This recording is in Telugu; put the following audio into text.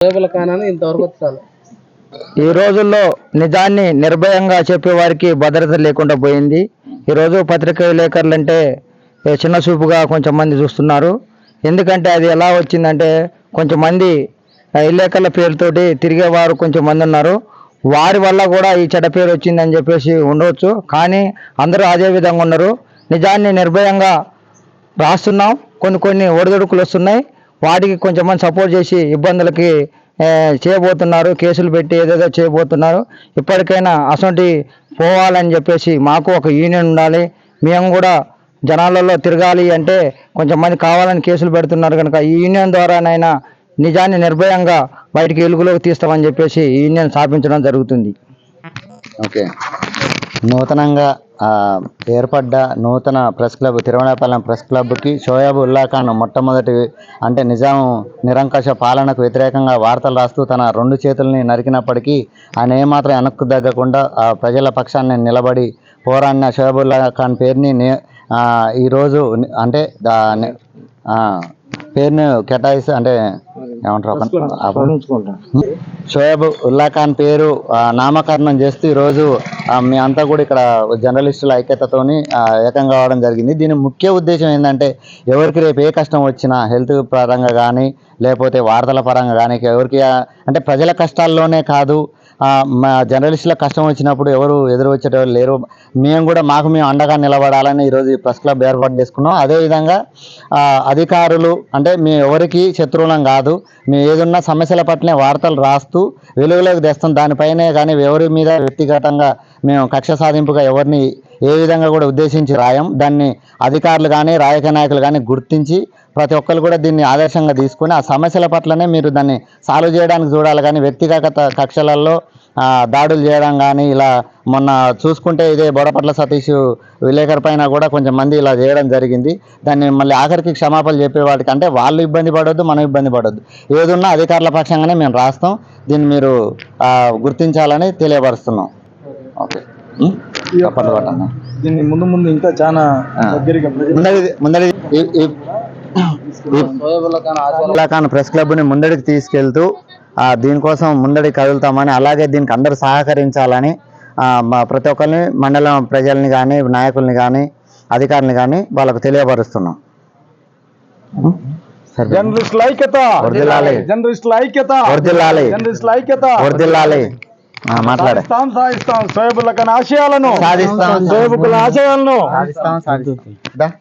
ఈ రోజుల్లో నిజాన్ని నిర్భయంగా చెప్పే వారికి భద్రత లేకుండా పోయింది. ఈరోజు పత్రికా విలేకరులు అంటే చిన్న చూపుగా కొంచెం మంది చూస్తున్నారు. ఎందుకంటే అది ఎలా వచ్చిందంటే కొంచెం మంది విలేకరుల పేరుతోటి తిరిగేవారు కొంచెం మంది ఉన్నారు. వారి వల్ల కూడా ఈ చెడ్డ పేరు వచ్చిందని చెప్పేసి ఉండవచ్చు. కానీ అందరూ అదే విధంగా ఉన్నారు. నిజాన్ని నిర్భయంగా రాస్తున్నాం. కొన్ని ఒడిదుడుకులు వస్తున్నాయి. వాటికి కొంచెం మంది సపోర్ట్ చేసి ఇబ్బందులకి చేయబోతున్నారు. కేసులు పెట్టి ఏదేదో చేయబోతున్నారు. ఇప్పటికైనా అసొంటి పోవాలని చెప్పేసి మాకు ఒక యూనియన్ ఉండాలి. మేము కూడా జనాలలో తిరగాలి అంటే కొంచెం మంది కావాలని కేసులు పెడుతున్నారు కనుక ఈ యూనియన్ ద్వారానైనా నిజాన్ని నిర్భయంగా బయటికి వెలుగులోకి తీస్తామని చెప్పేసి ఈ యూనియన్ స్థాపించడం జరుగుతుంది. ఓకే, నూతనంగా ఏర్పడ్డ నూతన ప్రెస్ క్లబ్ తిరువణాపాలెం ప్రెస్ క్లబ్కి షోయబ్ ఉల్లా ఖాన్ మొట్టమొదటి అంటే నిజాం నిరంకుశ పాలనకు వ్యతిరేకంగా వార్తలు రాస్తూ తన 2 చేతుల్ని నరికినప్పటికీ ఆయన ఏమాత్రం వెనక్కు తగ్గకుండా ప్రజల పక్షాన్ని నిలబడి పోరాడిన షోయబ్ ఉల్లా ఖాన్ పేరుని ఈరోజు అంటే పేరును కేటాయిస్తే అంటే ఏమంటారు షోయబ్ ఉల్లా ఖాన్ పేరు నామకరణం చేస్తూ ఈరోజు మీ అంతా కూడా ఇక్కడ జర్నలిస్టుల ఐక్యతతోని ఏకం కావడం జరిగింది. దీని ముఖ్య ఉద్దేశం ఏంటంటే ఎవరికి రేపు ఏ కష్టం వచ్చినా హెల్త్ పరంగా కానీ లేకపోతే వార్తల పరంగా కానీ ఎవరికి అంటే ప్రజల కష్టాల్లోనే కాదు మా జర్నలిస్టుల కష్టం వచ్చినప్పుడు ఎవరు ఎదురు వచ్చేటవారు లేరు. మేము కూడా మేము అండగా నిలబడాలని ఈరోజు ఈ ప్రెస్ క్లబ్ ఏర్పాటు చేసుకున్నాం. అదేవిధంగా అధికారులు అంటే మేము ఎవరికి శత్రువులం కాదు. మేము ఏదున్నా సమస్యల పట్లనే వార్తలు రాస్తూ వెలుగులోకి తెస్తాం. దానిపైనే కానీ ఎవరి మీద వ్యక్తిగతంగా మేము కక్ష సాధింపుగా ఎవరిని ఏ విధంగా కూడా ఉద్దేశించి రాయం. దాన్ని అధికారులు కానీ రాజకీయ నాయకులు కానీ గుర్తించి ప్రతి ఒక్కరు కూడా దీన్ని ఆదర్శంగా తీసుకొని ఆ సమస్యల పట్లనే మీరు దాన్ని సాల్వ్ చేయడానికి చూడాలి. కానీ వ్యక్తిగత కక్షలలో దాడులు చేయడం కానీ ఇలా మొన్న చూసుకుంటే ఇదే బోడపట్ల సతీష్ విలేకరు పైన కూడా కొంచెం మంది ఇలా చేయడం జరిగింది. దాన్ని మళ్ళీ ఆఖరికి క్షమాపణలు చెప్పేవాడికి అంటే వాళ్ళు ఇబ్బంది పడొద్దు, మనం ఇబ్బంది పడొద్దు. ఏదున్నా అధికారుల పక్షంగానే మేము రాస్తాం. దీన్ని మీరు గుర్తించాలని తెలియపరుస్తున్నాం. ఓకే, దీన్ని ముందు ఇంకా చాలా ఉల్లా ఖాన్ ప్రెస్ క్లబ్ని ముందడికి తీసుకెళ్తూ దీనికోసం ముందడికి కదులుతామని అలాగే దీనికి అందరూ సహకరించాలని ప్రతి ఒక్కరిని మండలం ప్రజల్ని కానీ నాయకుల్ని కానీ అధికారులని కానీ వాళ్ళకు తెలియపరుస్తున్నాం. జర్నలిస్టుల ఐక్యత వర్ధిల్లాలి, జర్నలిస్టుల ఐక్యత వర్ధిల్లాలి, జర్నలిస్టుల ఐక్యత వర్ధిల్లాలి. మాట్లాడతాం సాధిస్తాం షోయబ్ ఉల్లా ఖాన్ ఆశయాలను సాధిస్తాం, షోయబ్ ఉల్లా ఆశయాలను సాధిస్తాం.